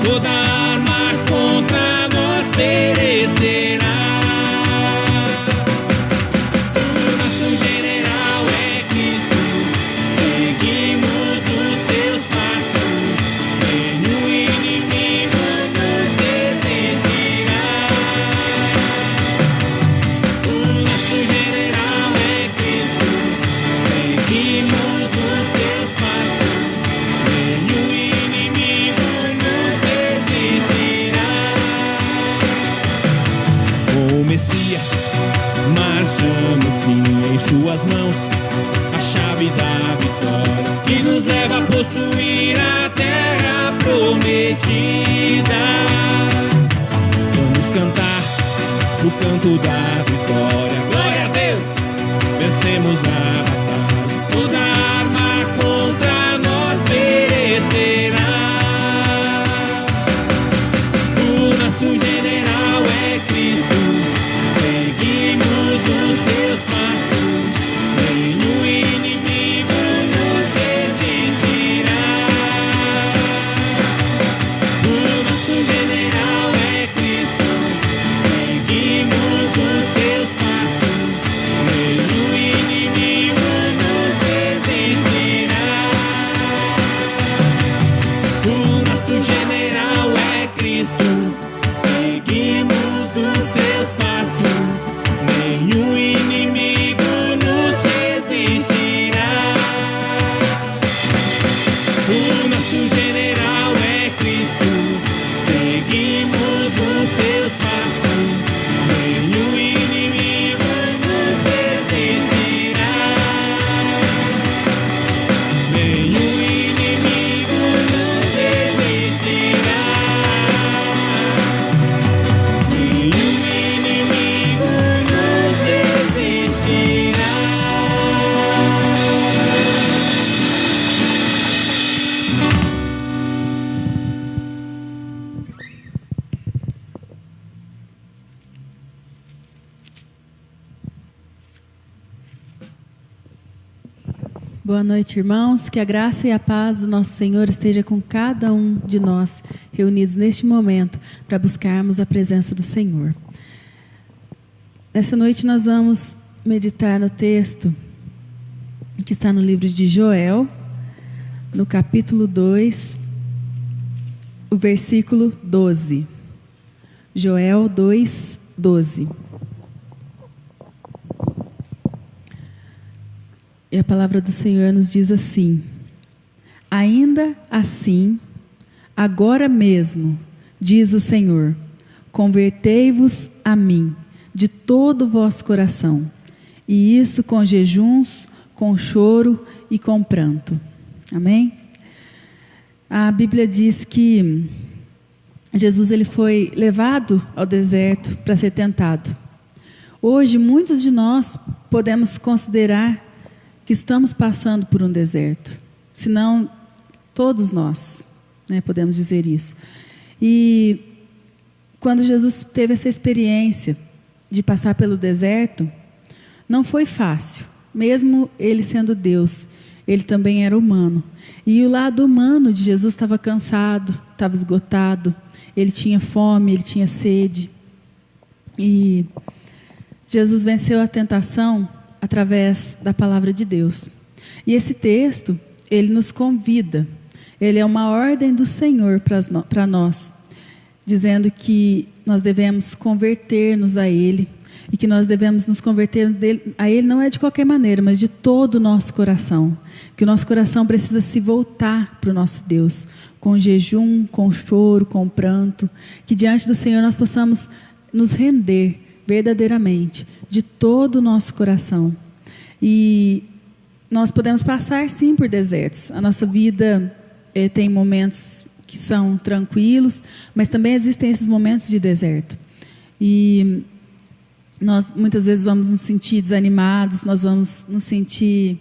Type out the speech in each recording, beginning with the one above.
toda arma contra nós perecerá. O nosso general é Cristo, seguimos os seus passos, nenhum inimigo nos resistirá. O nosso general é Cristo, seguimos os seus passos, nenhum inimigo nos resistirá. Com o Messias marchamos sim, em suas mãos a chave da vitória que nos leva a possuir a terra prometida. Vamos cantar o canto da vitória. Glória a Deus, vencemos a batalha, toda arma contra nós perecerá. O nosso general é Cristo, seguimos os seus passos, nenhum inimigo nos resistirá. O nosso general é Cristo, seguimos os seus passos, nenhum inimigo nos resistirá. O nosso general é Cristo, seguimos os seus passos, nenhum inimigo nos resistirá. O nosso general é Cristo, seguimos os seus passos, nenhum inimigo nos resistirá. Nenhum inimigo nos resistirá. Nenhum inimigo nos resistirá. Boa noite, irmãos. Que a graça e a paz do nosso Senhor esteja com cada um de nós reunidos neste momento para buscarmos a presença do Senhor. Nessa noite nós vamos meditar no texto que está no livro de Joel, no capítulo 2, o versículo 12. Joel 2, 12. E a palavra do Senhor nos diz assim: ainda assim, agora mesmo, diz o Senhor, convertei-vos a mim de todo o vosso coração, e isso com jejuns, com choro e com pranto. Amém? A Bíblia diz que Jesus ele foi levado ao deserto para ser tentado. Hoje, muitos de nós podemos considerar que estamos passando por um deserto, se não todos nós, né, podemos dizer isso. E quando Jesus teve essa experiência de passar pelo deserto, não foi fácil, mesmo ele sendo Deus, ele também era humano. E o lado humano de Jesus estava cansado, estava esgotado, ele tinha fome, ele tinha sede. E Jesus venceu a tentação através da palavra de Deus. E esse texto, ele nos convida, ele é uma ordem do Senhor para nós, dizendo que nós devemos converter-nos a Ele, e que nós devemos nos converter a Ele não é de qualquer maneira, mas de todo o nosso coração, que o nosso coração precisa se voltar para o nosso Deus, com jejum, com choro, com pranto, que diante do Senhor nós possamos nos render verdadeiramente, de todo o nosso coração. E nós podemos passar sim por desertos. A nossa vida tem momentos que são tranquilos, mas também existem esses momentos de deserto. E nós muitas vezes vamos nos sentir desanimados, nós vamos nos sentir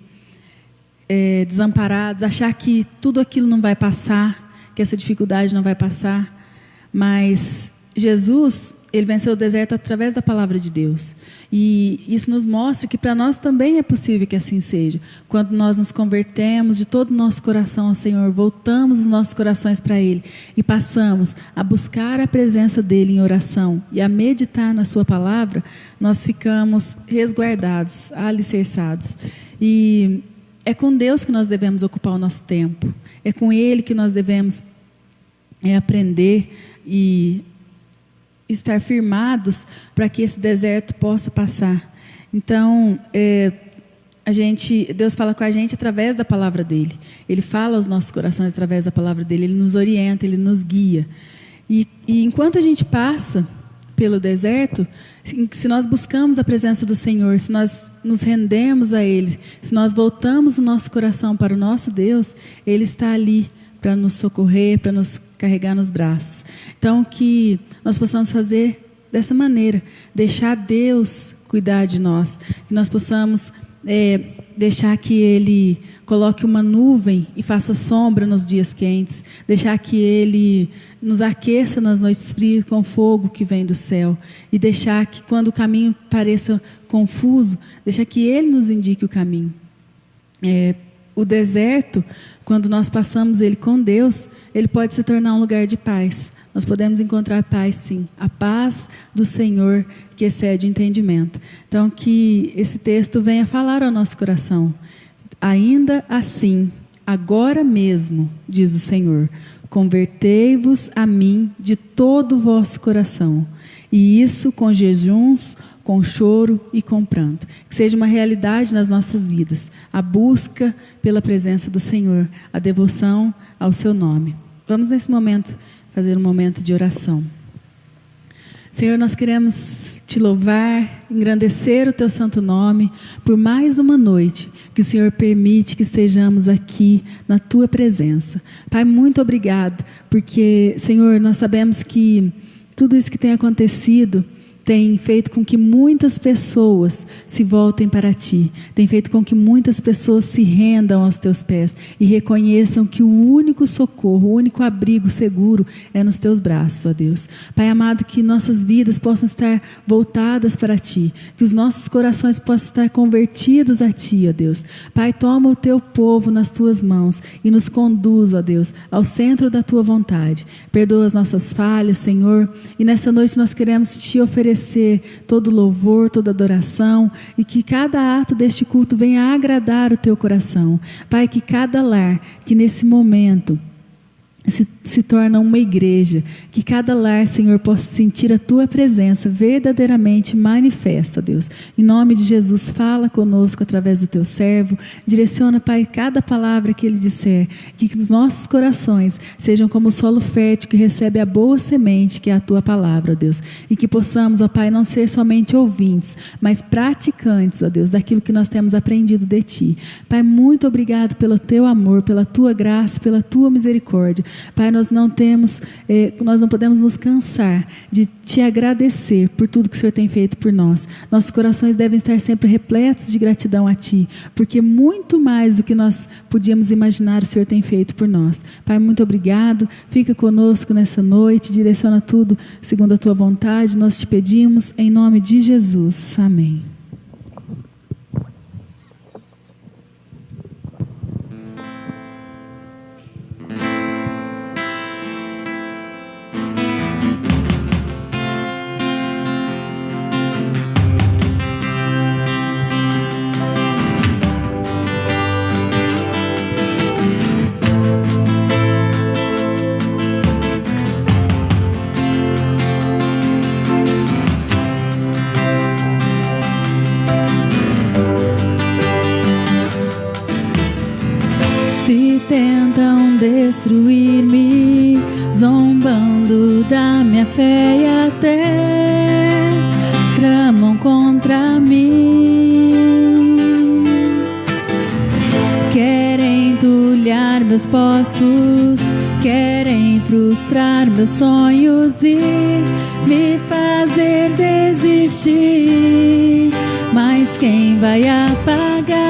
desamparados, achar que tudo aquilo não vai passar, que essa dificuldade não vai passar, mas Jesus, ele venceu o deserto através da palavra de Deus. E isso nos mostra que para nós também é possível que assim seja. Quando nós nos convertemos de todo o nosso coração ao Senhor, voltamos os nossos corações para Ele e passamos a buscar a presença dEle em oração e a meditar na sua palavra, nós ficamos resguardados, alicerçados. E é com Deus que nós devemos ocupar o nosso tempo. É com Ele que nós devemos aprender e estar firmados para que esse deserto possa passar. Então, Deus fala com a gente através da palavra dele. Ele fala aos nossos corações através da palavra dele. Ele nos orienta, ele nos guia. E enquanto a gente passa pelo deserto, se nós buscamos a presença do Senhor, se nós nos rendemos a Ele, se nós voltamos o nosso coração para o nosso Deus, Ele está ali para nos socorrer, para nos carregar nos braços. Então, que nós possamos fazer dessa maneira, deixar Deus cuidar de nós, que nós possamos deixar que Ele coloque uma nuvem e faça sombra nos dias quentes, deixar que Ele nos aqueça nas noites frias com fogo que vem do céu, e deixar que quando o caminho pareça confuso, deixar que Ele nos indique o caminho. O deserto, quando nós passamos ele com Deus, ele pode se tornar um lugar de paz. Nós podemos encontrar paz, sim. A paz do Senhor que excede o entendimento. Então, que esse texto venha falar ao nosso coração. Ainda assim, agora mesmo, diz o Senhor, convertei-vos a mim de todo o vosso coração. E isso com jejuns, com choro e com pranto. Que seja uma realidade nas nossas vidas. A busca pela presença do Senhor. A devoção ao seu nome. Vamos nesse momento fazer um momento de oração. Senhor, nós queremos te louvar, engrandecer o teu santo nome por mais uma noite que o Senhor permite que estejamos aqui na tua presença. Pai, muito obrigado, porque, Senhor, nós sabemos que tudo isso que tem acontecido tem feito com que muitas pessoas se voltem para Ti. Tem feito com que muitas pessoas se rendam aos Teus pés e reconheçam que o único socorro, o único abrigo seguro é nos Teus braços, ó Deus. Pai amado, que nossas vidas possam estar voltadas para Ti, que os nossos corações possam estar convertidos a Ti, ó Deus. Pai, toma o Teu povo nas Tuas mãos e nos conduz, ó Deus, ao centro da Tua vontade. Perdoa as nossas falhas, Senhor, e nessa noite nós queremos Te oferecer todo louvor, toda adoração, e que cada ato deste culto venha agradar o teu coração. Pai, que cada lar que nesse momento se torna uma igreja, que cada lar, Senhor, possa sentir a Tua presença verdadeiramente manifesta, Deus. Em nome de Jesus, fala conosco através do Teu servo, direciona, Pai, cada palavra que Ele disser, que os nossos corações sejam como o solo fértil que recebe a boa semente, que é a Tua palavra, Deus. E que possamos, ó Pai, não ser somente ouvintes, mas praticantes, ó Deus, daquilo que nós temos aprendido de Ti. Pai, muito obrigado pelo Teu amor, pela Tua graça, pela Tua misericórdia. Pai, nós não podemos nos cansar de Te agradecer por tudo que o Senhor tem feito por nós. Nossos corações devem estar sempre repletos de gratidão a Ti, porque muito mais do que nós podíamos imaginar o Senhor tem feito por nós. Pai, muito obrigado, fica conosco nessa noite, direciona tudo segundo a Tua vontade, nós Te pedimos em nome de Jesus. Amém. Tentam destruir-me, zombando da minha fé e até tramam contra mim. Querem entulhar meus poços, querem frustrar meus sonhos e me fazer desistir. Mas quem vai apagar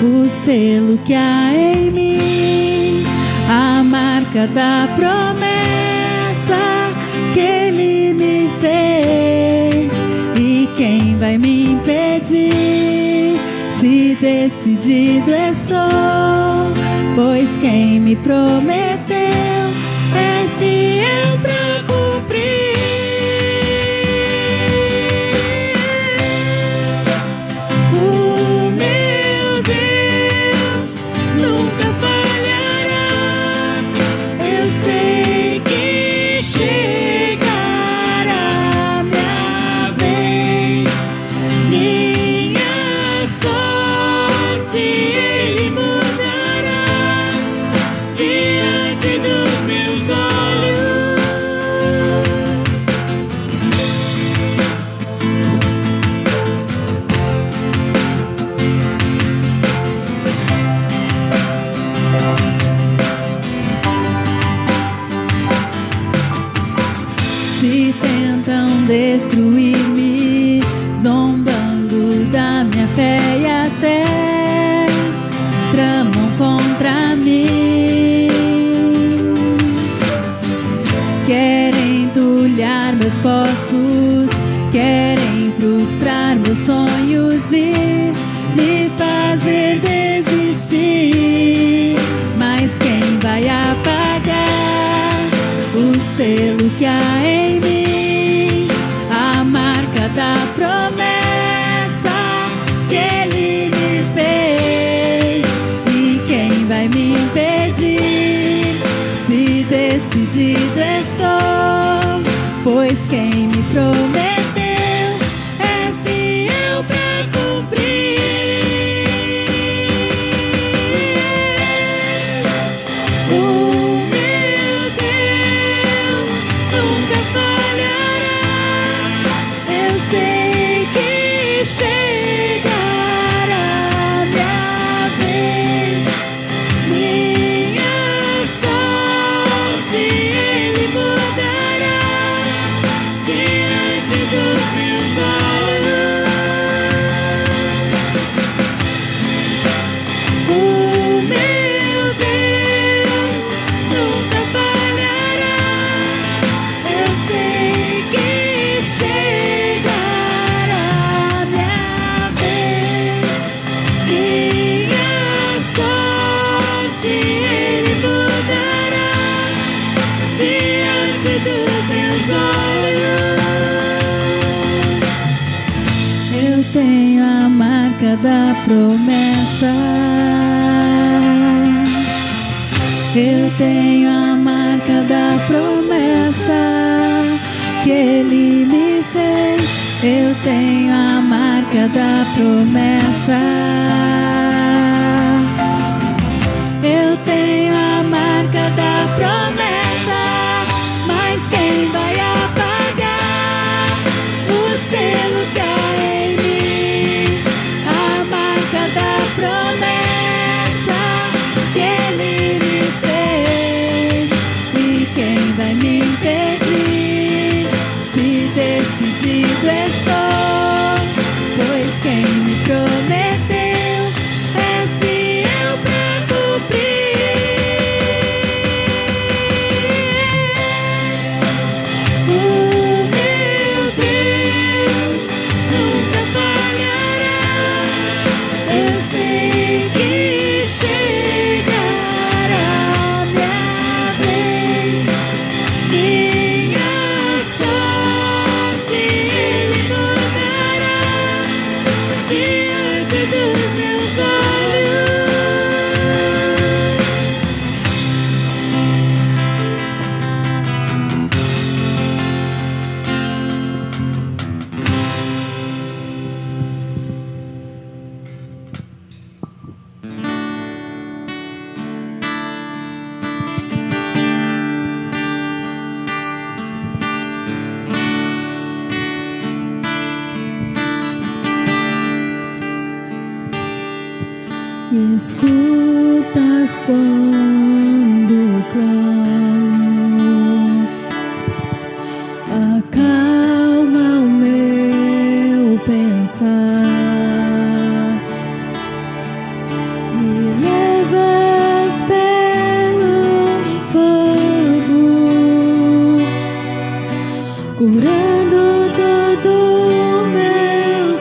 o selo que há em mim, a marca da promessa que quem vai me impedir? Se decidido estou, pois quem me prometeu é fiel pra cumprir. O meu Deus nunca falhará. Eu sei que chegará minha vez, minha sorte Ele mudará diante dos meus olhos. Se tentam destruir-me, zombando da minha fé e até tramam contra mim, querem entulhar meus poços, querem frustrar meus sonhos e me fazer desistir. Mas quem vai apagar o selo que há em mim, a marca da promessa que Ele me fez? E quem vai me impedir? Se decidido estou, pois quem me prometeu é fiel pra cumprir. O meu Deus nunca falhará. Eu sei que chegará minha vez, minha sorte Ele mudará diante dos meus olhos. O meu Deus nunca falhará. Eu sei que chegará minha vez, minha sorte Ele mudará diante dos meus olhos. Eu tenho a marca da promessa. Eu tenho a marca da promessa que Ele me fez. Eu tenho a marca da promessa. Eu tenho a marca da promessa. Mas quem vai apagar o selo que há em mim? A marca da promessa que Ele me fez. E quem vai me impedir? Se decidido estou, pois quem me prometeu é fiel pra cumprir. O meu Deus nunca falhará. Eu sei que chegará minha vez, minha sorte Ele mudará diante dos meus olhos. Me escutas quando clamo, acalma o meu pensar, me levas pelo fogo, curando todo o meu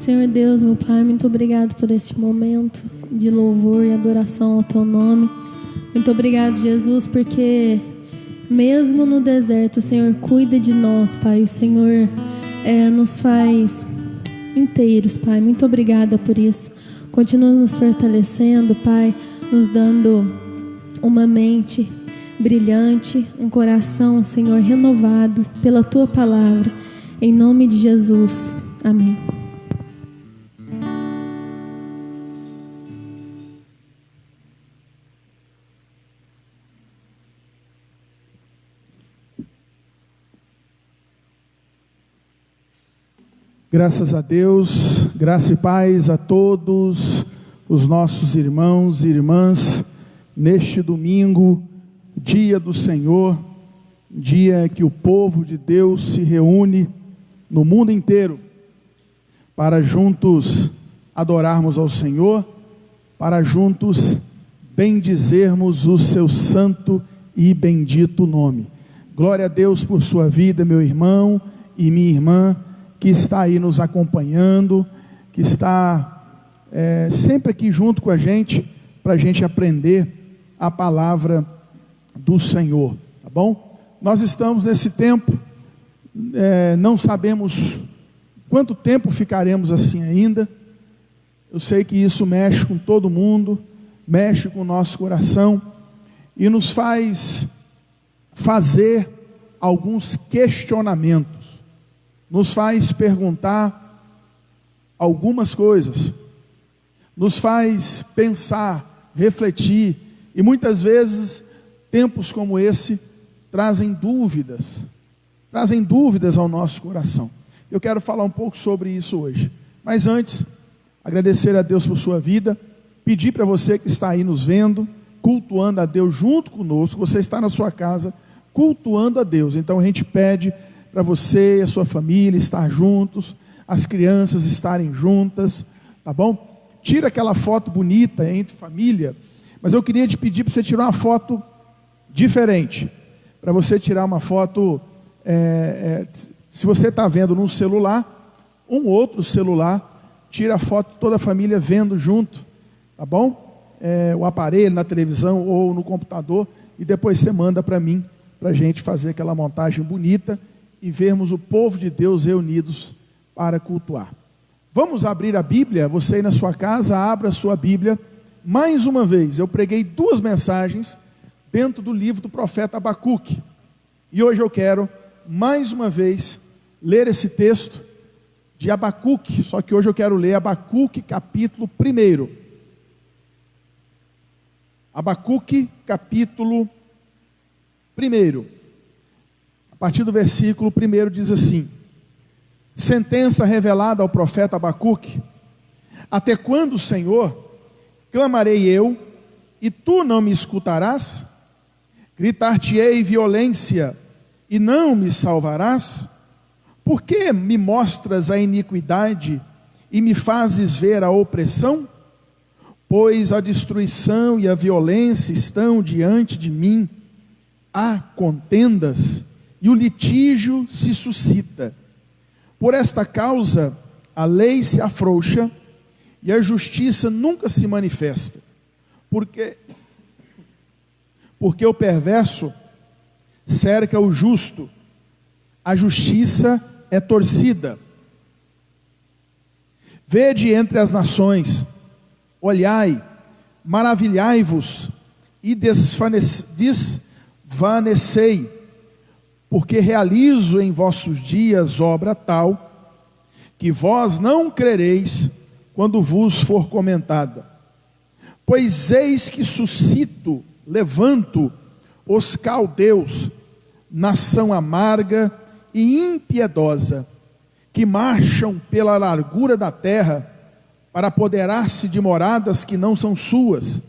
Senhor Deus, meu Pai, muito obrigado por este momento de louvor e adoração ao Teu nome. Muito obrigado, Jesus, porque mesmo no deserto, o Senhor cuida de nós, Pai. O Senhor nos faz inteiros, Pai. Muito obrigada por isso. Continua nos fortalecendo, Pai, nos dando uma mente brilhante, um coração, Senhor, renovado pela Tua palavra. Em nome de Jesus. Amém. Graças a Deus, graça e paz a todos os nossos irmãos e irmãs, neste domingo, dia do Senhor, dia que o povo de Deus se reúne no mundo inteiro, para juntos adorarmos ao Senhor, para juntos bendizermos o seu santo e bendito nome. Glória a Deus por sua vida, meu irmão e minha irmã, que está aí nos acompanhando, que está sempre aqui junto com a gente, para a gente aprender a palavra do Senhor, tá bom? Nós estamos nesse tempo, não sabemos quanto tempo ficaremos assim ainda. Eu sei que isso mexe com todo mundo, mexe com o nosso coração, e nos faz fazer alguns questionamentos, nos faz perguntar algumas coisas, nos faz pensar, refletir, e muitas vezes tempos como esse trazem dúvidas ao nosso coração. Eu quero falar um pouco sobre isso hoje, mas antes, agradecer a Deus por sua vida, pedir para você que está aí nos vendo, cultuando a Deus junto conosco, você está na sua casa cultuando a Deus, então a gente pede para você e a sua família estar juntos, as crianças estarem juntas, tá bom? Tira aquela foto bonita entre família, mas eu queria te pedir para você tirar uma foto diferente, para você tirar uma foto, se você está vendo num celular, um outro celular, tira a foto de toda a família vendo junto, tá bom? O aparelho na televisão ou no computador, e depois você manda para mim, para a gente fazer aquela montagem bonita e vermos o povo de Deus reunidos para cultuar. Vamos abrir a Bíblia, você aí na sua casa, abra a sua Bíblia. Mais uma vez, eu preguei 2 mensagens dentro do livro do profeta Abacuque, e hoje eu quero, mais uma vez, ler esse texto de Abacuque, só que hoje eu quero ler Abacuque capítulo 1. Abacuque capítulo 1, a partir do versículo 1 diz assim: sentença revelada ao profeta Abacuque: até quando, Senhor, clamarei eu, e tu não me escutarás? Gritar-te-ei violência, e não me salvarás? Por que me mostras a iniquidade, e me fazes ver a opressão? Pois a destruição e a violência estão diante de mim, há contendas, e o litígio se suscita. Por esta causa, a lei se afrouxa, e a justiça nunca se manifesta, porque o perverso cerca o justo, a justiça é torcida. Vede entre as nações, olhai, maravilhai-vos e desvanecei, porque realizo em vossos dias obra tal, que vós não crereis quando vos for comentada. Pois eis que suscito, levanto os caldeus, nação amarga e impiedosa, que marcham pela largura da terra, para apoderar-se de moradas que não são suas.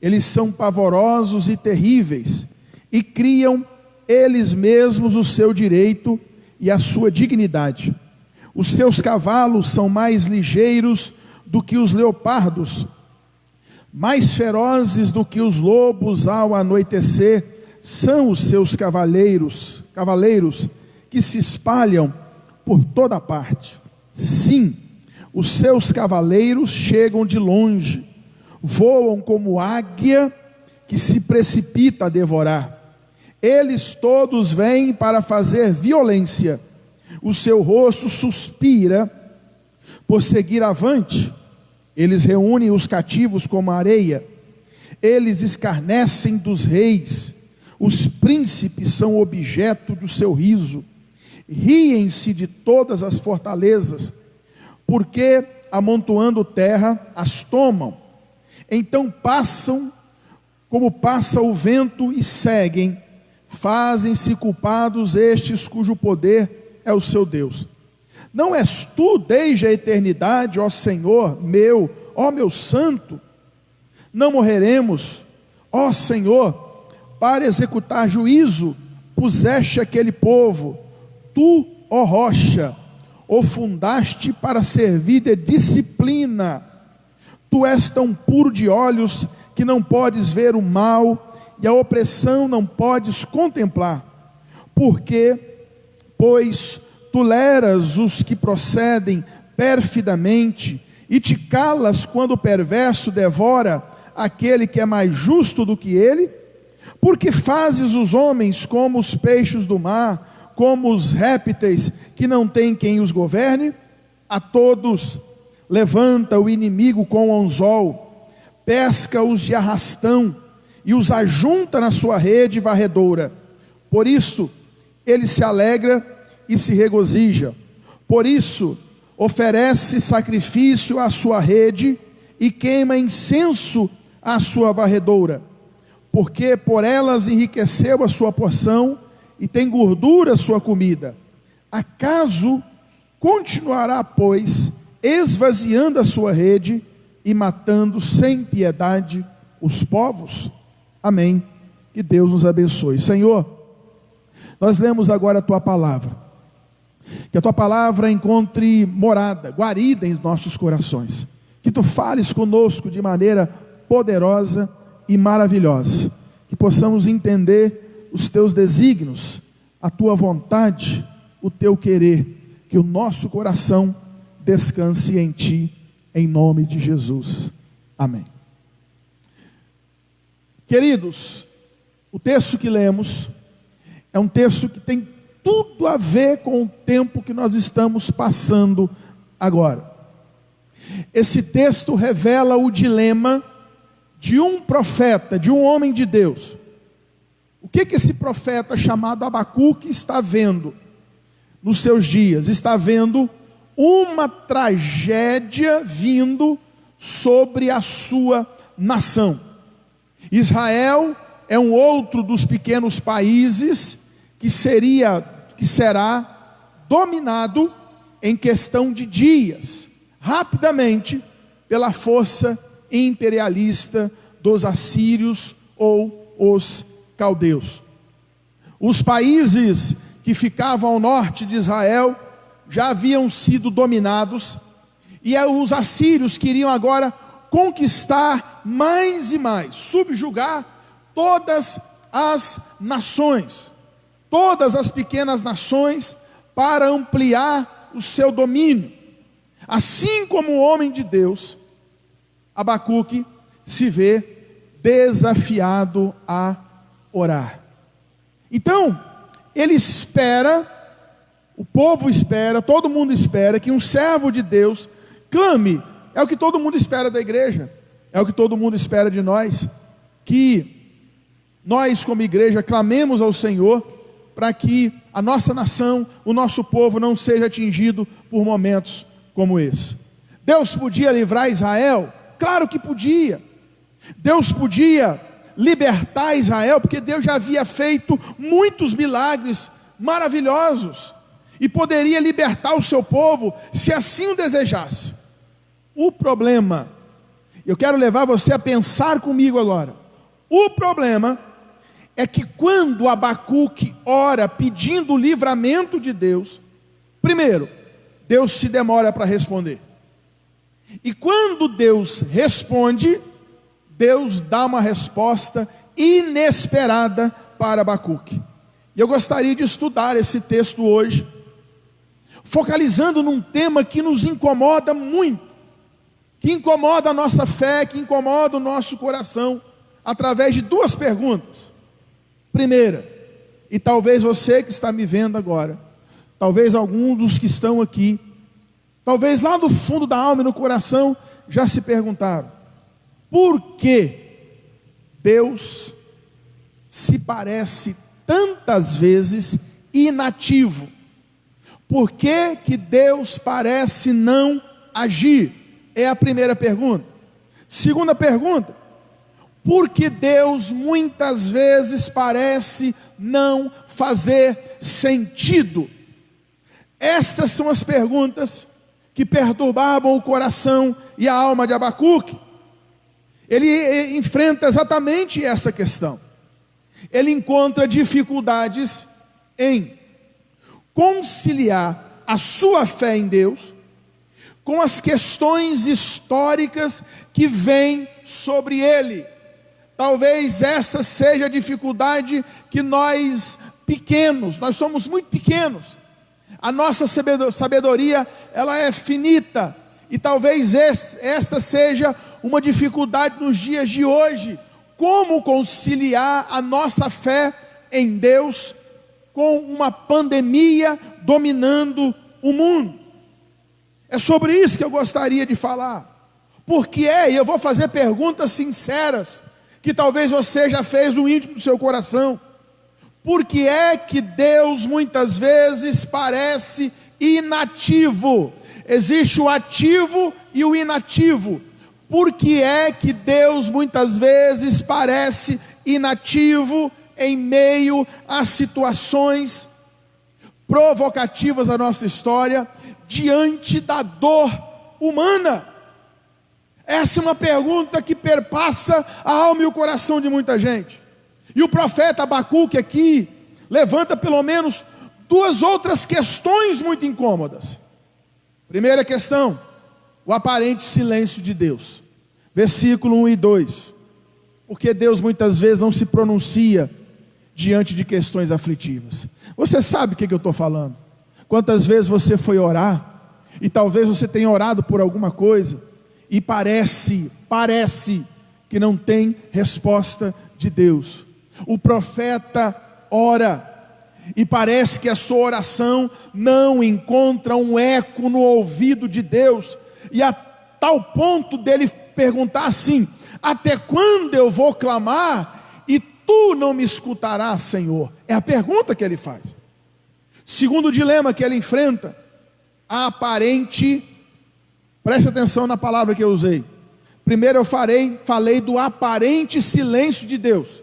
Eles são pavorosos e terríveis, e criam eles mesmos o seu direito e a sua dignidade. Os seus cavalos são mais ligeiros do que os leopardos, mais ferozes do que os lobos ao anoitecer, são os seus cavaleiros que se espalham por toda parte. Sim, os seus cavaleiros chegam de longe, voam como águia que se precipita a devorar. Eles todos vêm para fazer violência, o seu rosto suspira por seguir avante. Eles reúnem os cativos como areia, eles escarnecem dos reis, os príncipes são objeto do seu riso, riem-se de todas as fortalezas, porque amontoando terra as tomam. Então passam como passa o vento e seguem, fazem-se culpados estes cujo poder é o seu Deus. Não és tu desde a eternidade, ó Senhor meu, ó meu santo? Não morreremos, ó Senhor, para executar juízo, puseste aquele povo. Tu, ó rocha, o fundaste para servir de disciplina. Tu és tão puro de olhos que não podes ver o mal, e a opressão não podes contemplar. Porque, pois, tu toleras os que procedem perfidamente, e te calas quando o perverso devora aquele que é mais justo do que ele? Porque fazes os homens como os peixes do mar, como os répteis que não tem quem os governe? A todos levanta o inimigo com o anzol, pesca-os de arrastão, e os ajunta na sua rede varredora. Por isso ele se alegra e se regozija. Por isso oferece sacrifício à sua rede e queima incenso à sua varredora. Porque por elas enriqueceu a sua porção e tem gordura a sua comida. Acaso continuará, pois, esvaziando a sua rede e matando sem piedade os povos? Amém. Que Deus nos abençoe. Senhor, nós lemos agora a Tua palavra. Que a Tua palavra encontre morada, guarida em nossos corações. Que Tu fales conosco de maneira poderosa e maravilhosa. Que possamos entender os Teus desígnios, a Tua vontade, o Teu querer. Que o nosso coração descanse em Ti, em nome de Jesus. Amém. Queridos, o texto que lemos é um texto que tem tudo a ver com o tempo que nós estamos passando agora. Esse texto revela o dilema de um profeta, de um homem de Deus. O que esse profeta chamado Abacuque está vendo nos seus dias? Está vendo uma tragédia vindo sobre a sua nação. Israel é um outro dos pequenos países que será dominado em questão de dias, rapidamente, pela força imperialista dos assírios ou os caldeus. Os países que ficavam ao norte de Israel já haviam sido dominados, e os assírios queriam agora conquistar mais e mais, subjugar todas as nações, todas as pequenas nações, para ampliar o seu domínio. Assim como o homem de Deus, Abacuque se vê desafiado a orar. Então, ele espera, o povo espera, todo mundo espera que um servo de Deus clame. É o que todo mundo espera da igreja, é o que todo mundo espera de nós, que nós como igreja clamemos ao Senhor, para que a nossa nação, o nosso povo não seja atingido por momentos como esse. Deus podia livrar Israel? Claro que podia. Deus podia libertar Israel, porque Deus já havia feito muitos milagres maravilhosos, e poderia libertar o seu povo, se assim o desejasse. O problema, eu quero levar você a pensar comigo agora, o problema é que quando Abacuque ora pedindo o livramento de Deus, primeiro, Deus se demora para responder, e quando Deus responde, Deus dá uma resposta inesperada para Abacuque. E eu gostaria de estudar esse texto hoje, focalizando num tema que nos incomoda muito, que incomoda a nossa fé, que incomoda o nosso coração, através de duas perguntas. Primeira, e talvez você que está me vendo agora, talvez alguns dos que estão aqui, talvez lá do fundo da alma e no coração, já se perguntaram: por que Deus se parece tantas vezes inativo? Por que Deus parece não agir? É a primeira pergunta. Segunda pergunta: por que Deus muitas vezes parece não fazer sentido? Estas são as perguntas que perturbavam o coração e a alma de Abacuque. Ele enfrenta exatamente essa questão. Ele encontra dificuldades em conciliar a sua fé em Deus com as questões históricas que vêm sobre ele. Talvez essa seja a dificuldade que nós somos muito pequenos, A nossa sabedoria, ela é finita, e talvez esta seja uma dificuldade nos dias de hoje. Como conciliar a nossa fé em Deus com uma pandemia dominando o mundo? É sobre isso que eu gostaria de falar. Porque e eu vou fazer perguntas sinceras, que talvez você já fez no íntimo do seu coração. Por que é que Deus muitas vezes parece inativo? Existe o ativo e o inativo. Por que é que Deus muitas vezes parece inativo em meio às situações provocativas da nossa história, diante da dor humana? Essa é uma pergunta que perpassa a alma e o coração de muita gente. E o profeta Abacuque aqui levanta pelo menos duas outras questões muito incômodas. Primeira questão, o aparente silêncio de Deus. Versículo 1 e 2. Porque Deus muitas vezes não se pronuncia diante de questões aflitivas. Você sabe o que eu estou falando? Quantas vezes você foi orar, e talvez você tenha orado por alguma coisa, e parece que não tem resposta de Deus. O profeta ora, e parece que a sua oração não encontra um eco no ouvido de Deus, e a tal ponto dele perguntar assim: até quando eu vou clamar, e tu não me escutarás, Senhor? É a pergunta que ele faz. Segundo dilema que ele enfrenta, a aparente, preste atenção na palavra que eu usei. Primeiro eu falei do aparente silêncio de Deus,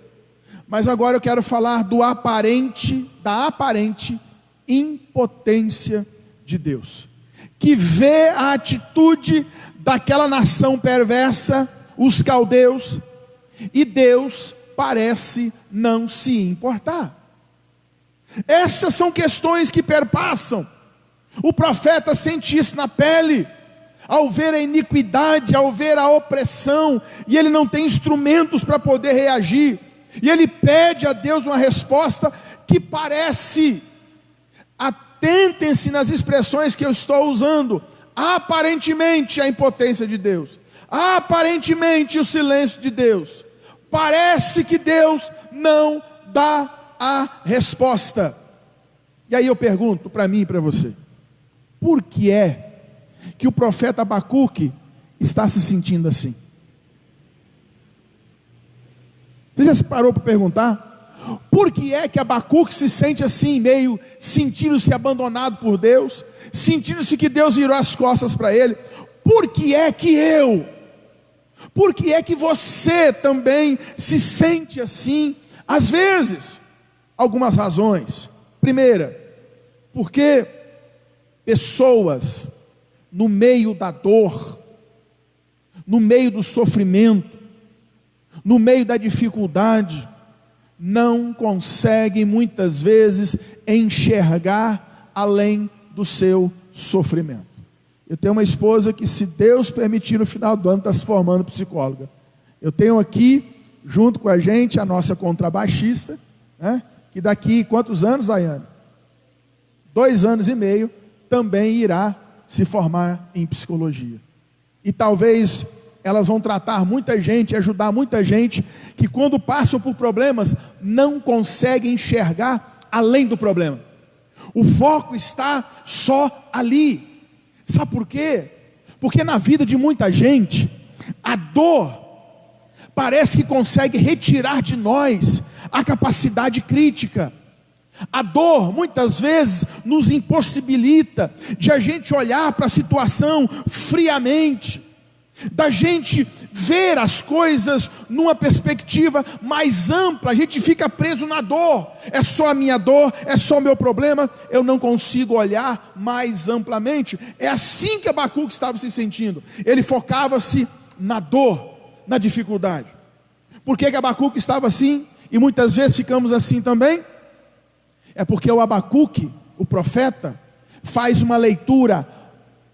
mas agora eu quero falar da aparente impotência de Deus, que vê a atitude daquela nação perversa, os caldeus, e Deus parece não se importar. Essas são questões que perpassam. O profeta sente isso na pele, ao ver a iniquidade, ao ver a opressão, e ele não tem instrumentos para poder reagir, e ele pede a Deus uma resposta que parece, atentem-se nas expressões que eu estou usando, aparentemente a impotência de Deus, aparentemente o silêncio de Deus, parece que Deus não dá a resposta. E aí eu pergunto para mim e para você: por que é que o profeta Abacuque está se sentindo assim? Você já se parou para perguntar? Por que é que Abacuque se sente assim, meio sentindo-se abandonado por Deus, sentindo-se que Deus virou as costas para ele? Por que é que você também se sente assim, às vezes? Algumas razões. Primeira, porque pessoas no meio da dor, no meio do sofrimento, no meio da dificuldade, não conseguem muitas vezes enxergar além do seu sofrimento. Eu tenho uma esposa que, se Deus permitir, no final do ano está se formando psicóloga. Eu tenho aqui, junto com a gente, a nossa contrabaixista, né, que daqui quantos anos, Daiane? 2 anos e meio, também irá se formar em psicologia. E talvez elas vão tratar muita gente, ajudar muita gente, que quando passam por problemas, não conseguem enxergar além do problema. O foco está só ali. Sabe por quê? Porque na vida de muita gente, a dor parece que consegue retirar de nós a capacidade crítica. A dor muitas vezes nos impossibilita de a gente olhar para a situação friamente, da gente ver as coisas numa perspectiva mais ampla. A gente fica preso na dor, é só a minha dor, é só o meu problema, eu não consigo olhar mais amplamente. É assim que Abacuque estava se sentindo. Ele focava-se na dor, na dificuldade. Por que Abacuque estava assim? E muitas vezes ficamos assim também? É porque o Abacuque, o profeta, faz uma leitura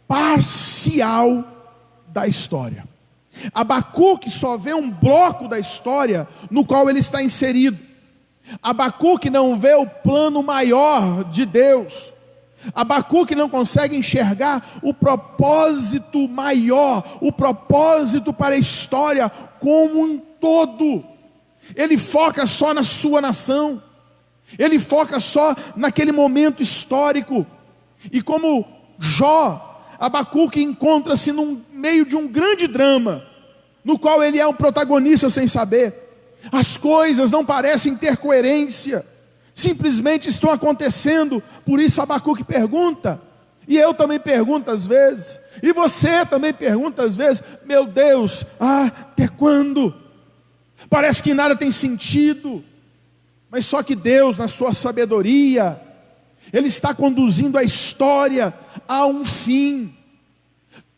parcial da história. Abacuque só vê um bloco da história no qual ele está inserido. Abacuque não vê o plano maior de Deus. Abacuque não consegue enxergar o propósito maior, o propósito para a história como um todo. Ele foca só na sua nação, ele foca só naquele momento histórico. E como Jó, Abacuque encontra-se no meio de um grande drama, no qual ele é um protagonista sem saber. As coisas não parecem ter coerência, simplesmente estão acontecendo. Por isso Abacuque pergunta, e eu também pergunto às vezes, e você também pergunta às vezes: meu Deus, até quando? Parece que nada tem sentido. Mas só que Deus, na sua sabedoria, Ele está conduzindo a história a um fim.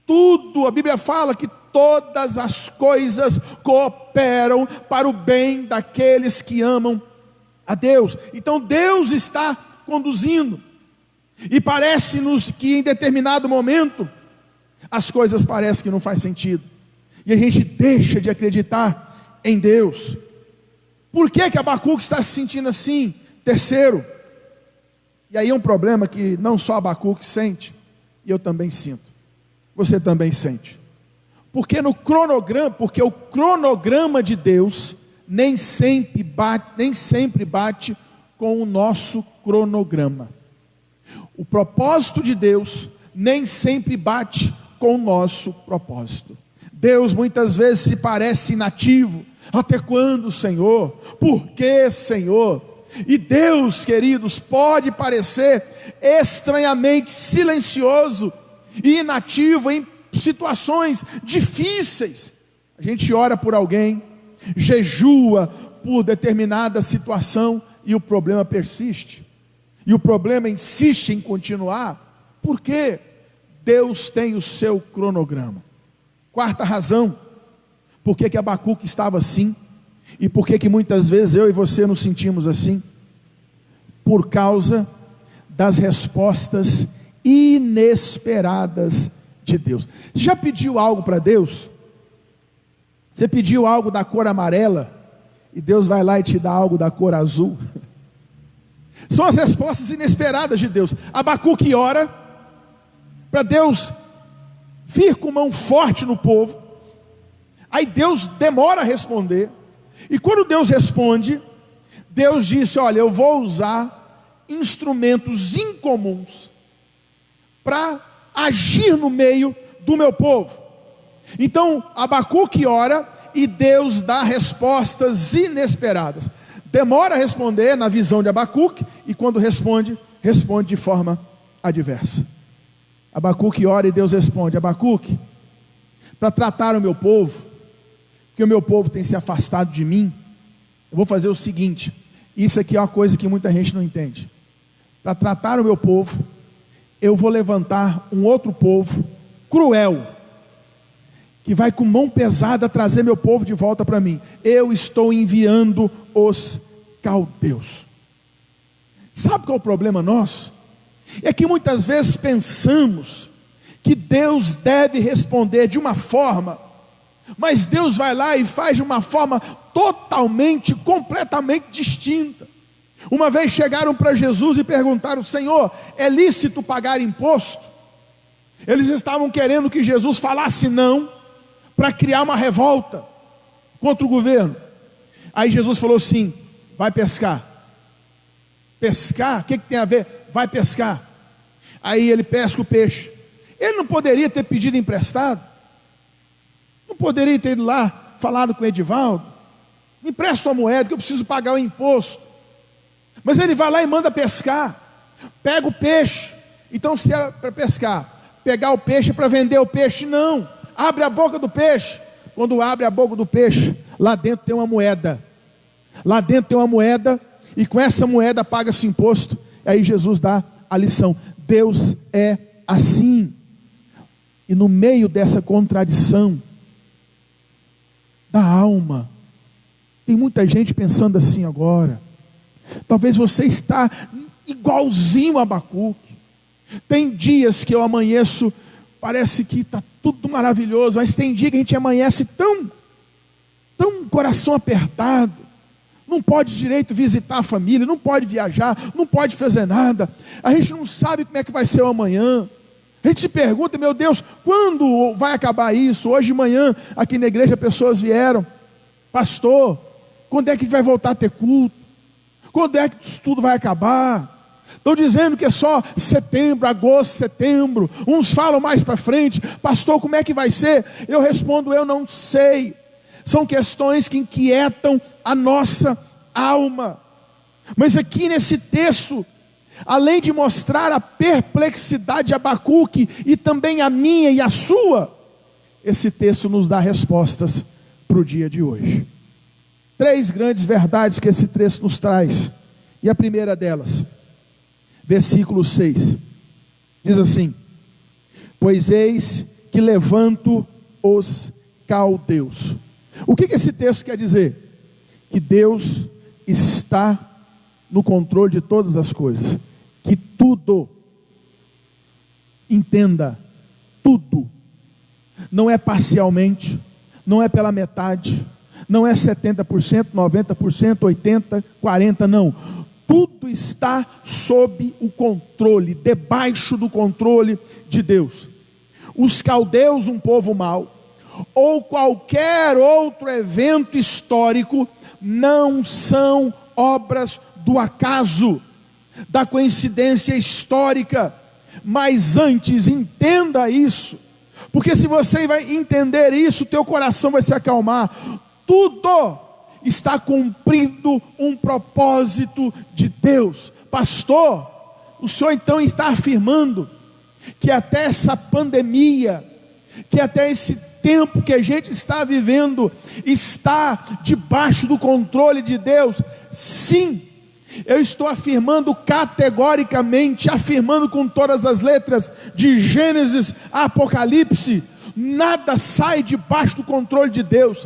Tudo, a Bíblia fala que todas as coisas cooperam para o bem daqueles que amam a Deus. Então Deus está conduzindo, e parece-nos que em determinado momento as coisas parecem que não faz sentido, e a gente deixa de acreditar em Deus. Por que Abacuque está se sentindo assim? Terceiro, e aí é um problema que não só Abacuque sente, e eu também sinto, você também sente, porque o cronograma de Deus nem sempre bate com o nosso cronograma. O propósito de Deus nem sempre bate com o nosso propósito. Deus muitas vezes se parece inativo. Até quando, Senhor? Por que, Senhor? E Deus, queridos, pode parecer estranhamente silencioso e inativo em situações difíceis. A gente ora por alguém, jejua por determinada situação, e o problema persiste, e o problema insiste em continuar. Por quê? Deus tem o seu cronograma. Quarta razão, por que Abacuque estava assim, e por que muitas vezes eu e você nos sentimos assim? Por causa das respostas inesperadas de Deus. Você já pediu algo para Deus? Você pediu algo da cor amarela, e Deus vai lá e te dá algo da cor azul? São as respostas inesperadas de Deus. Abacuque ora para Deus vir com mão forte no povo, aí Deus demora a responder, e quando Deus responde, Deus disse: olha, eu vou usar instrumentos incomuns para agir no meio do meu povo. Então Abacuque ora, e Deus dá respostas inesperadas. Demora a responder na visão de Abacuque, e quando responde de forma adversa. Abacuque ora e Deus responde: Abacuque, para tratar o meu povo, porque o meu povo tem se afastado de mim, eu vou fazer o seguinte. Isso aqui é uma coisa que muita gente não entende. Para tratar o meu povo, eu vou levantar um outro povo cruel, que vai com mão pesada trazer meu povo de volta para mim. Eu estou enviando os caldeus. Sabe qual é o problema nosso? É que muitas vezes pensamos que Deus deve responder de uma forma, mas Deus vai lá e faz de uma forma totalmente, completamente distinta. Uma vez chegaram para Jesus e perguntaram: Senhor, é lícito pagar imposto? Eles estavam querendo que Jesus falasse não, para criar uma revolta contra o governo. Aí Jesus falou assim: vai pescar. Pescar? O que tem a ver? Vai pescar. Aí ele pesca o peixe. Ele não poderia ter pedido emprestado? Não poderia ter ido lá, falado com o Edivaldo: me empresta uma moeda que eu preciso pagar o imposto. Mas ele vai lá e manda pescar. Pega o peixe. Então, se é para pescar, pegar o peixe é para vender o peixe? Não. Abre a boca do peixe. Quando abre a boca do peixe, lá dentro tem uma moeda. Lá dentro tem uma moeda, e com essa moeda paga-se imposto. Aí Jesus dá a lição. Deus é assim. E no meio dessa contradição da alma, tem muita gente pensando assim agora. Talvez você está igualzinho a Abacuque. Tem dias que eu amanheço, parece que está tudo maravilhoso, mas tem dia que a gente amanhece tão coração apertado, não pode direito visitar a família, não pode viajar, não pode fazer nada. A gente não sabe como é que vai ser o amanhã. A gente se pergunta, meu Deus, quando vai acabar isso? Hoje de manhã, aqui na igreja, pessoas vieram: pastor, quando é que a gente vai voltar a ter culto? Quando é que isso tudo vai acabar? Estão dizendo que é só setembro, agosto, setembro. Uns falam mais para frente: pastor, como é que vai ser? Eu respondo: eu não sei. São questões que inquietam a nossa alma. Mas aqui nesse texto, além de mostrar a perplexidade de Abacuque, e também a minha e a sua, esse texto nos dá respostas para o dia de hoje. 3 grandes verdades que esse texto nos traz. E a primeira delas, versículo 6, diz assim: pois eis que levanto os caldeus. O que esse texto quer dizer? Que Deus está no controle de todas as coisas, que tudo, entenda, tudo, não é parcialmente, não é pela metade, não é 70%, 90%, 80%, 40%, não. Tudo está sob o controle, debaixo do controle de Deus. Os caldeus, um povo mau, ou qualquer outro evento histórico, não são obras do acaso, da coincidência histórica. Mas antes, entenda isso, porque se você vai entender isso, teu coração vai se acalmar. Tudo está cumprindo um propósito de Deus. Pastor, o senhor então está afirmando que até essa pandemia, que até esse tempo que a gente está vivendo, está debaixo do controle de Deus? Sim, eu estou afirmando categoricamente, afirmando com todas as letras, de Gênesis a Apocalipse, nada sai debaixo do controle de Deus.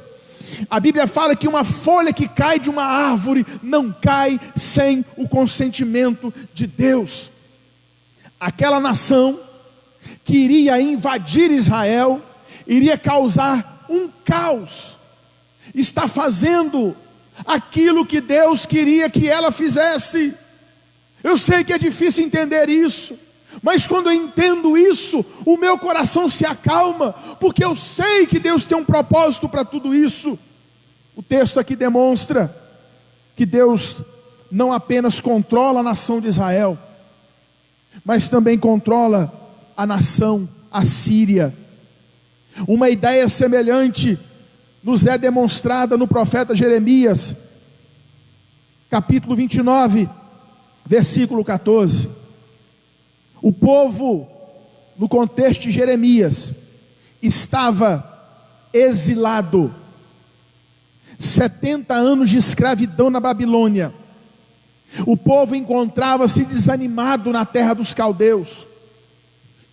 A Bíblia fala que uma folha que cai de uma árvore não cai sem o consentimento de Deus. Aquela nação que iria invadir Israel, iria causar um caos, está fazendo aquilo que Deus queria que ela fizesse. Eu sei que é difícil entender isso, mas quando eu entendo isso, o meu coração se acalma, porque eu sei que Deus tem um propósito para tudo isso. O texto aqui demonstra que Deus não apenas controla a nação de Israel, mas também controla a nação assíria. Uma ideia semelhante nos é demonstrada no profeta Jeremias, capítulo 29, versículo 14. O povo, no contexto de Jeremias, estava exilado, 70 anos de escravidão na Babilônia. O povo encontrava-se desanimado na terra dos caldeus,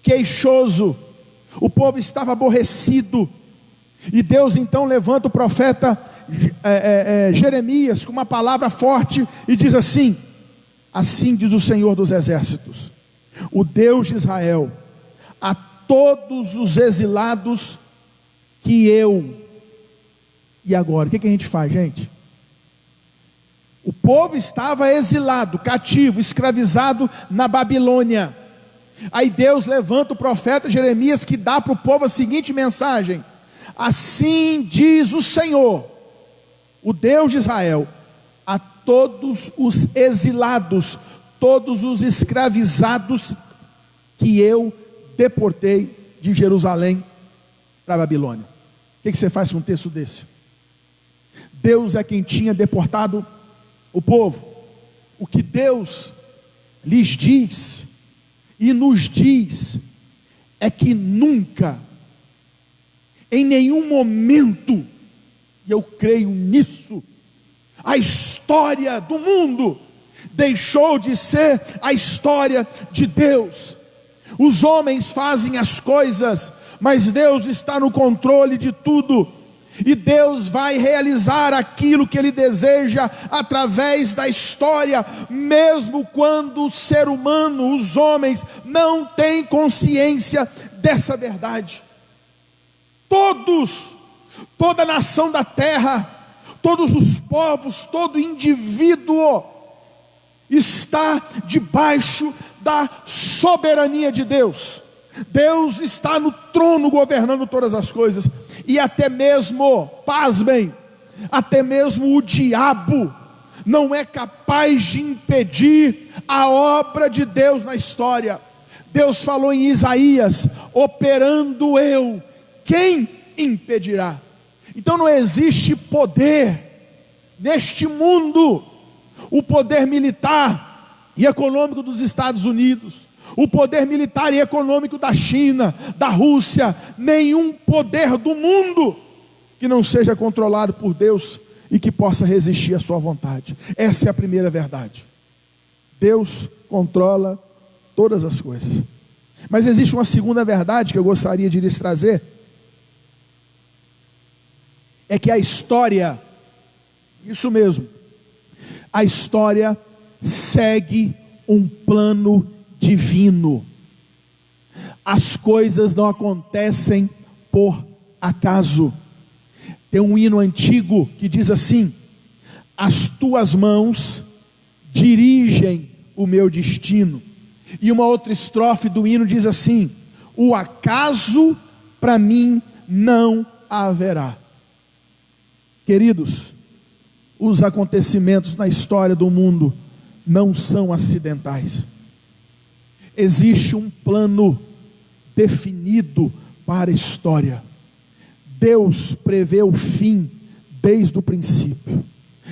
queixoso. O povo estava aborrecido, e Deus então levanta o profeta Jeremias com uma palavra forte e diz assim: assim diz o Senhor dos exércitos, o Deus de Israel, a todos os exilados que eu... E agora, o que a gente faz, gente? O povo estava exilado, cativo, escravizado na Babilônia. Aí Deus levanta o profeta Jeremias, que dá para o povo a seguinte mensagem: assim diz o Senhor, o Deus de Israel, a todos os exilados, todos os escravizados que eu deportei de Jerusalém para a Babilônia. O que você faz com um texto desse? Deus é quem tinha deportado o povo. O que Deus lhes diz e nos diz é que nunca, em nenhum momento, e eu creio nisso, a história do mundo deixou de ser a história de Deus. Os homens fazem as coisas, mas Deus está no controle de tudo. E Deus vai realizar aquilo que Ele deseja através da história, mesmo quando o ser humano, os homens, não têm consciência dessa verdade. Toda a nação da terra, todos os povos, todo indivíduo está debaixo da soberania de Deus. Deus está no trono governando todas as coisas, e até mesmo, pasmem, até mesmo o diabo não é capaz de impedir a obra de Deus na história. Deus falou em Isaías: operando eu, quem impedirá? Então não existe poder neste mundo, o poder militar e econômico dos Estados Unidos, o poder militar e econômico da China, da Rússia, nenhum poder do mundo que não seja controlado por Deus e que possa resistir à sua vontade. Essa é a primeira verdade. Deus controla todas as coisas. Mas existe uma segunda verdade que eu gostaria de lhes trazer, é que a história, isso mesmo, a história segue um plano divino. As coisas não acontecem por acaso. Tem um hino antigo que diz assim: as tuas mãos dirigem o meu destino. E uma outra estrofe do hino diz assim: o acaso para mim não haverá. Queridos, os acontecimentos na história do mundo não são acidentais. Existe um plano definido para a história. Deus prevê o fim desde o princípio.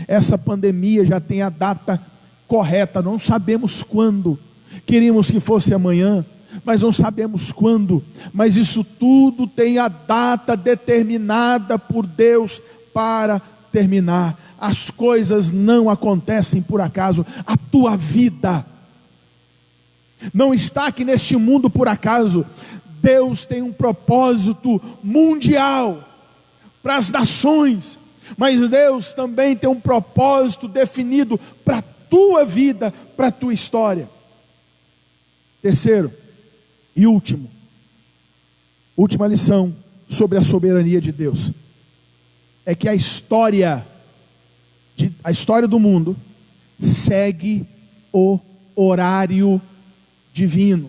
Essa pandemia já tem a data correta, não sabemos quando. Queríamos que fosse amanhã, mas não sabemos quando. Mas isso tudo tem a data determinada por Deus para terminar. As coisas não acontecem por acaso. A tua vida não está aqui neste mundo por acaso. Deus tem um propósito mundial para as nações, mas Deus também tem um propósito definido para a tua vida, para a tua história. Terceiro e última lição sobre a soberania de Deus é que a história do mundo segue o horário divino.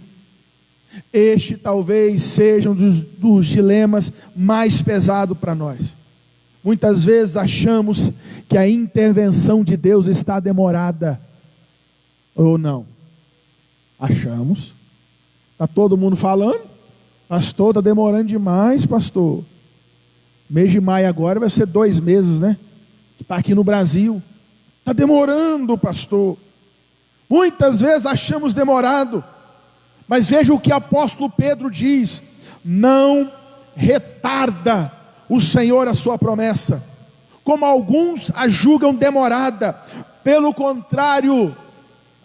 Este talvez seja um dos dilemas mais pesados para nós. Muitas vezes achamos que a intervenção de Deus está demorada, ou não? Achamos. Está todo mundo falando: pastor, está demorando demais, pastor. Mês de maio agora vai ser 2 meses, né? Que está aqui no Brasil. Está demorando, pastor. Muitas vezes achamos demorado. Mas veja o que o apóstolo Pedro diz: não retarda o Senhor a sua promessa, como alguns a julgam demorada. Pelo contrário,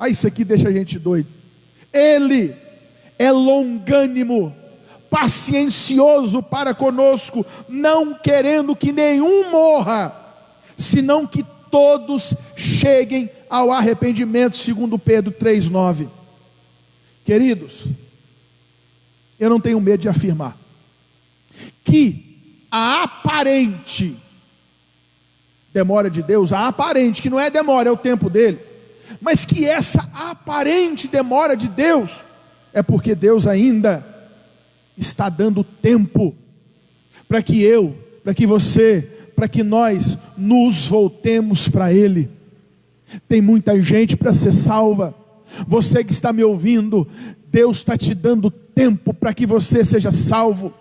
isso aqui deixa a gente doido. Ele é longânimo, paciencioso para conosco, não querendo que nenhum morra, senão que todos cheguem ao arrependimento, segundo Pedro 3,9. Queridos, eu não tenho medo de afirmar que a aparente demora de Deus, a aparente, que não é demora, é o tempo dele, mas que essa aparente demora de Deus é porque Deus ainda está dando tempo para que eu, para que você, para que nós nos voltemos para Ele. Tem muita gente para ser salva. Você que está me ouvindo, Deus está te dando tempo para que você seja salvo.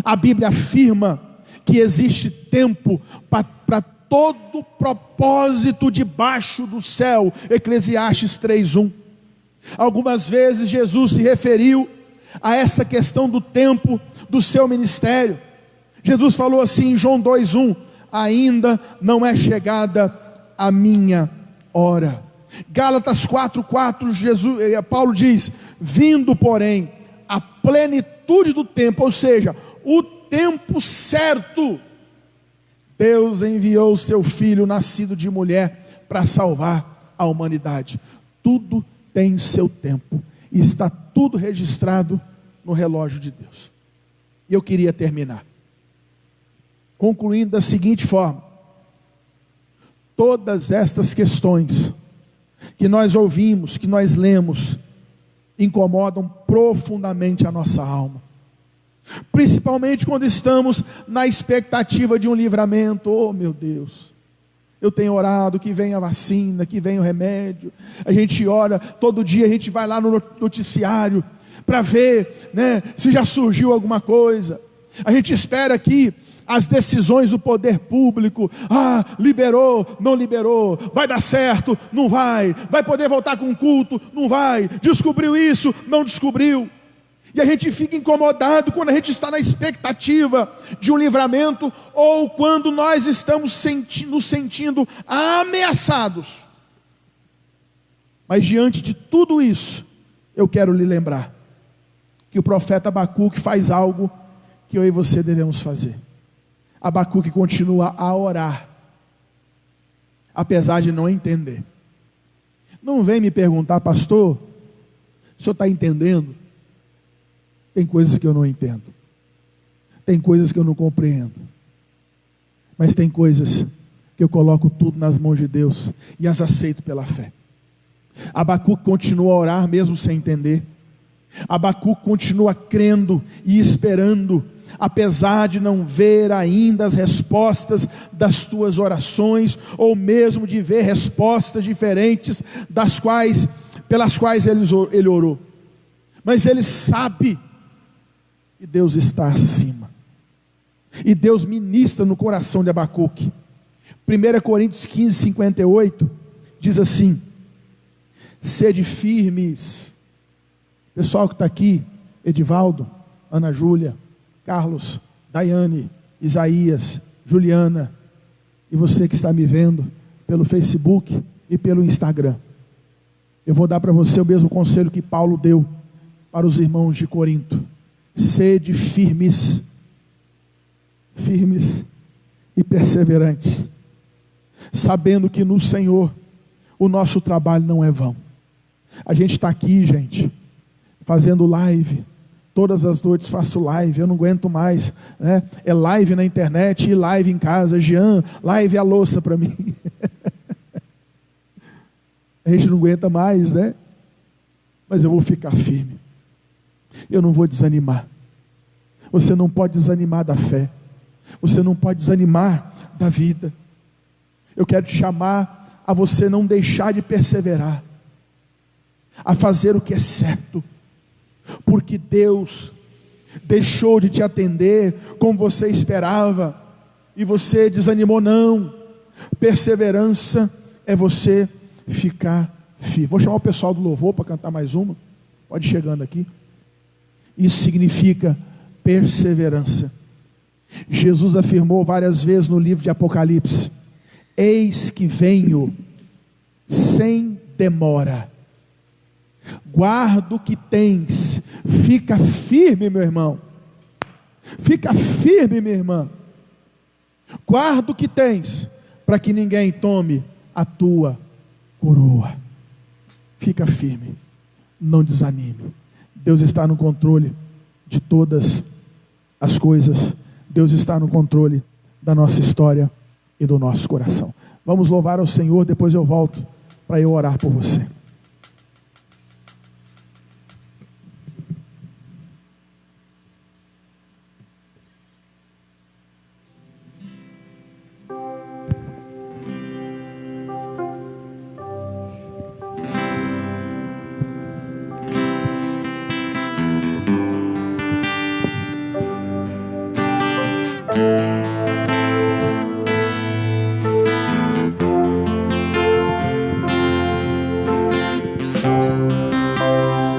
A Bíblia afirma que existe tempo para todo propósito debaixo do céu. Eclesiastes 3:1. Algumas vezes Jesus se referiu a essa questão do tempo do seu ministério. Jesus falou assim em João 2:1: ainda não é chegada a minha hora. Gálatas 4:4, Paulo diz: vindo porém a plenitude do tempo, ou seja, o tempo certo, Deus enviou o seu Filho nascido de mulher para salvar a humanidade. Tudo tem seu tempo e está tudo registrado no relógio de Deus. E eu queria terminar concluindo da seguinte forma: todas estas questões que nós ouvimos, que nós lemos, incomodam profundamente a nossa alma. Principalmente quando estamos na expectativa de um livramento. Oh meu Deus, eu tenho orado que venha a vacina, que venha o remédio. A gente ora, todo dia a gente vai lá no noticiário para ver, né, se já surgiu alguma coisa. A gente espera aqui as decisões do poder público. Liberou, não liberou, vai dar certo, não vai poder voltar com o culto, não vai, descobriu isso, não descobriu. E a gente fica incomodado quando a gente está na expectativa de um livramento, ou quando nós estamos nos sentindo ameaçados. Mas diante de tudo isso, eu quero lhe lembrar que o profeta Abacuque faz algo que eu e você devemos fazer. Abacuque continua a orar, apesar de não entender. Não vem me perguntar, pastor, o senhor está entendendo? Tem coisas que eu não entendo, tem coisas que eu não compreendo, mas tem coisas que eu coloco tudo nas mãos de Deus e as aceito pela fé. Abacuque continua a orar mesmo sem entender. Abacuque continua crendo e esperando, apesar de não ver ainda as respostas das tuas orações, ou mesmo de ver respostas diferentes pelas quais ele orou. Mas ele sabe que Deus está acima, e Deus ministra no coração de Abacuque. 1 Coríntios 15, 58 diz assim: sede firmes. Pessoal que está aqui, Edivaldo, Ana Júlia, Carlos, Daiane, Isaías, Juliana, e você que está me vendo pelo Facebook e pelo Instagram, eu vou dar para você o mesmo conselho que Paulo deu para os irmãos de Corinto: sede firmes, firmes e perseverantes, sabendo que no Senhor o nosso trabalho não é vão. A gente está aqui, gente, fazendo live, todas as noites faço live, eu não aguento mais, né? É live na internet e live em casa. Jean, live a louça para mim. A gente não aguenta mais, né? Mas eu vou ficar firme, eu não vou desanimar. Você não pode desanimar da fé, você não pode desanimar da vida. Eu quero te chamar a você não deixar de perseverar, a fazer o que é certo, porque Deus deixou de te atender como você esperava, e você desanimou. Não, perseverança é você ficar firme. Vou chamar o pessoal do louvor para cantar mais uma, pode ir chegando aqui. Isso significa perseverança. Jesus afirmou várias vezes no livro de Apocalipse: eis que venho sem demora, guarda o que tens, fica firme, meu irmão, fica firme, minha irmã, guarda o que tens, para que ninguém tome a tua coroa. Fica firme, não desanime. Deus está no controle de todas as coisas. Deus está no controle da nossa história e do nosso coração. Vamos louvar ao Senhor, depois eu volto para eu orar por você.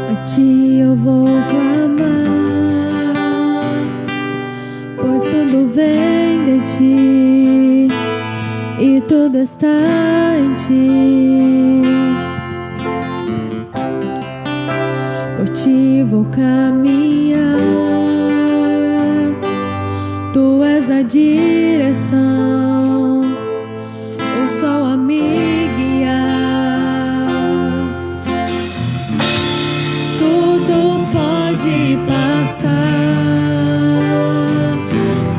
A ti eu vou clamar, pois tudo vem de ti e tudo está em ti. Por ti vou caminhar, tu és a direção, o sol a me guiar. Tudo pode passar,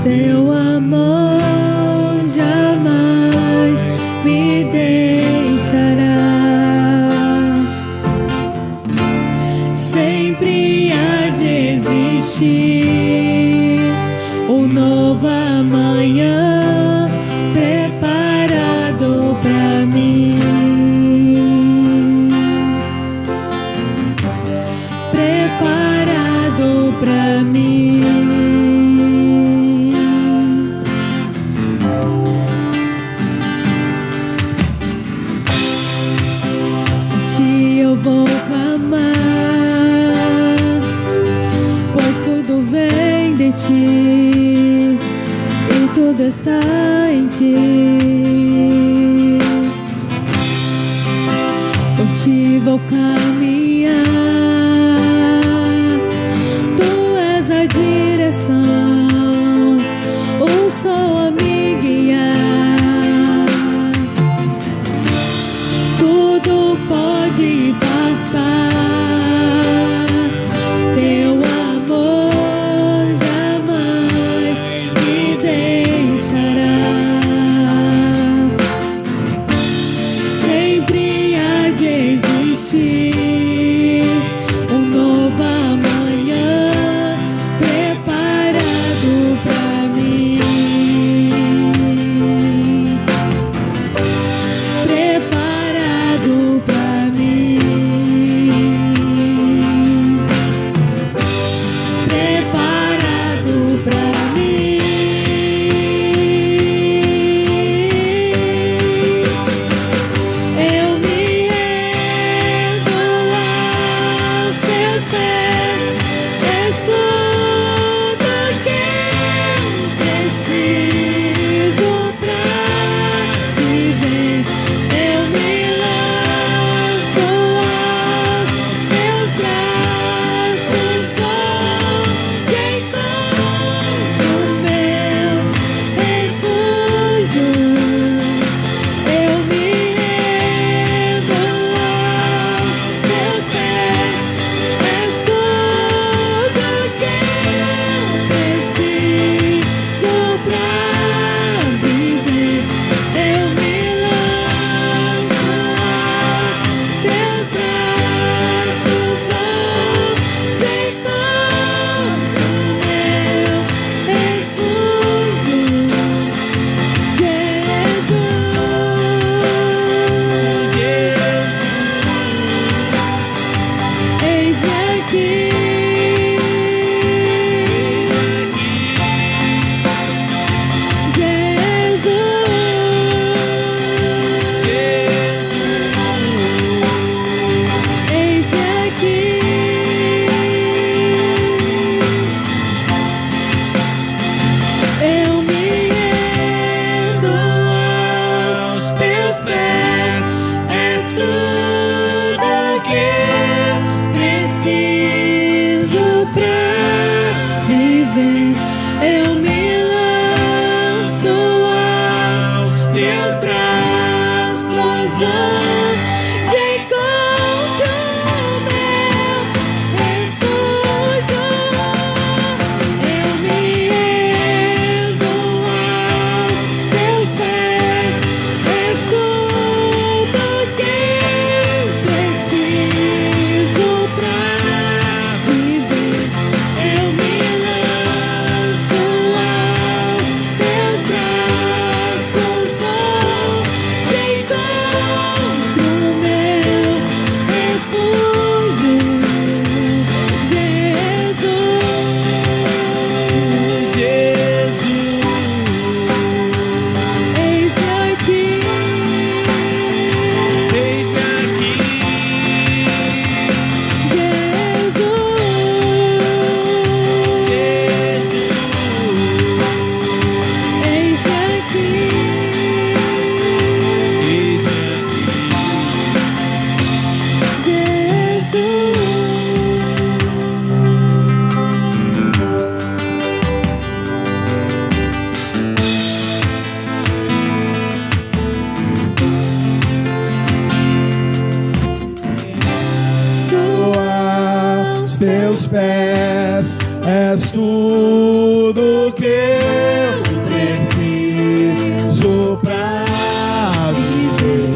seu amor jamais me ti, um novo amanhã preparado pra mim. Preparado pra mim. Eu vou clamar, pois tudo vem de ti e tudo está em ti. Por ti vou caminhar, tu és a direção, o sol a me guiar. Tudo pode passar, teu amor jamais me deixará. Sempre há de existir um novo amanhã preparado pra mim. Preparado pra mim. Preparado pra mim. Eu me rendo aos teus pés, és tudo que eu preciso pra viver. Eu me lanço aos teus braços, onde encontro meu refúgio. Eu me rendo aos teus pés, és tudo que eu preciso pra viver. Eu me lanço aos teus braços, onde encontro meu refúgio. Eis-me aqui. Eis-me aqui. Eu me rendo aos teus pés, és tudo que eu preciso pra viver. Eu me lanço aos teus braços, onde encontro meu refúgio. Eu me rendo aos teus pés, és tudo que eu preciso pra viver. Eu me lanço aos teus braços, onde encontro meu refúgio. Eis-me aqui. Eis-me aqui. Aos teus pés, és tudo que eu preciso pra viver.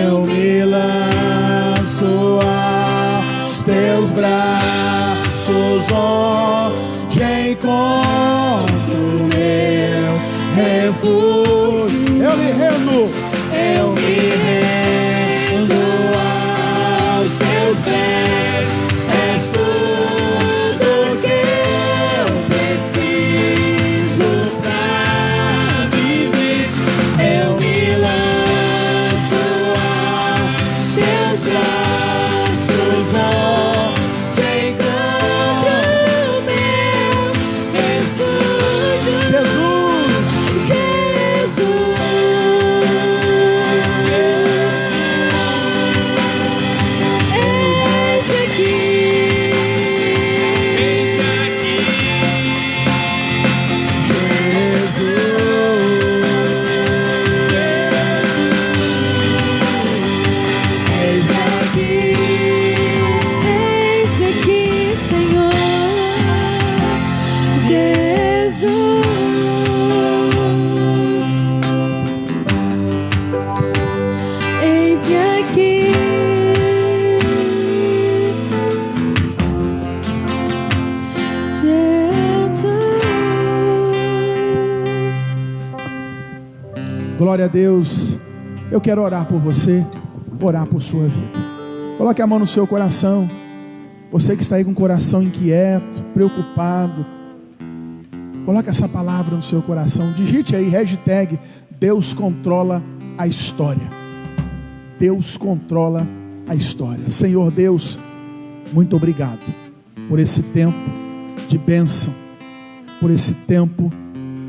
Eu me lanço aos teus braços, encontro meu refúgio. Eu me rendo aos teus pés. És tudo que eu preciso pra viver. Eu me lanço aos teus braços, onde encontro meu refúgio. Jesus. Eis-me aqui. Eis-me aqui, Senhor Jesus. Eis-me aqui. Jesus. Glória a Deus. Eu quero orar por você, orar por sua vida. Coloque a mão no seu coração. Você que está aí com o coração inquieto, preocupado, coloque essa palavra no seu coração. Digite aí, hashtag Deus controla a história. Deus controla a história. Senhor Deus, muito obrigado por esse tempo de bênção, por esse tempo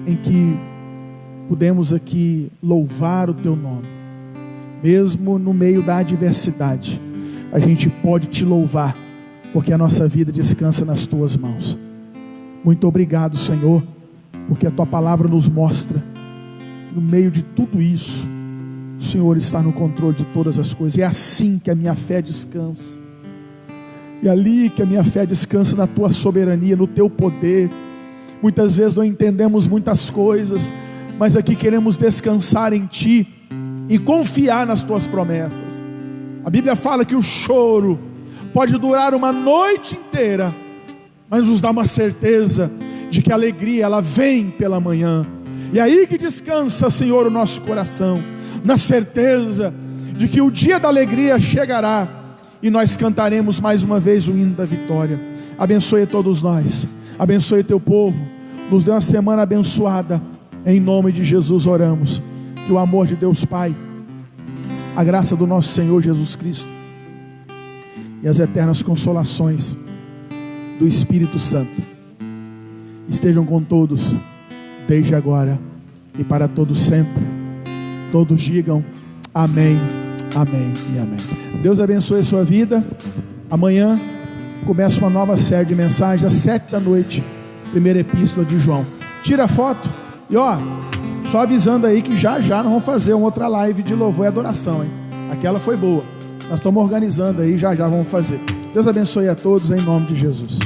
em que pudemos aqui louvar o teu nome. Mesmo no meio da adversidade, a gente pode te louvar, porque a nossa vida descansa nas tuas mãos. Muito obrigado, Senhor, porque a tua palavra nos mostra, no meio de tudo isso, o Senhor está no controle de todas as coisas. É assim que a minha fé descansa. E ali que a minha fé descansa na tua soberania, no teu poder. Muitas vezes não entendemos muitas coisas, mas aqui queremos descansar em ti e confiar nas tuas promessas. A Bíblia fala que o choro pode durar uma noite inteira, mas nos dá uma certeza de que a alegria ela vem pela manhã. E é aí que descansa, Senhor, o nosso coração, na certeza de que o dia da alegria chegará e nós cantaremos mais uma vez o hino da vitória. Abençoe todos nós, abençoe teu povo, nos dê uma semana abençoada. Em nome de Jesus oramos. Que o amor de Deus Pai, a graça do nosso Senhor Jesus Cristo e as eternas consolações do Espírito Santo estejam com todos, desde agora e para todos sempre. Todos digam amém, amém e amém. Deus abençoe a sua vida. Amanhã começa uma nova série de mensagens às 7 da noite, primeira epístola de João. Tira a foto e só avisando aí que já nós vamos fazer uma outra live de louvor e adoração, hein? Aquela foi boa, nós estamos organizando aí, já vamos fazer. Deus abençoe a todos em nome de Jesus.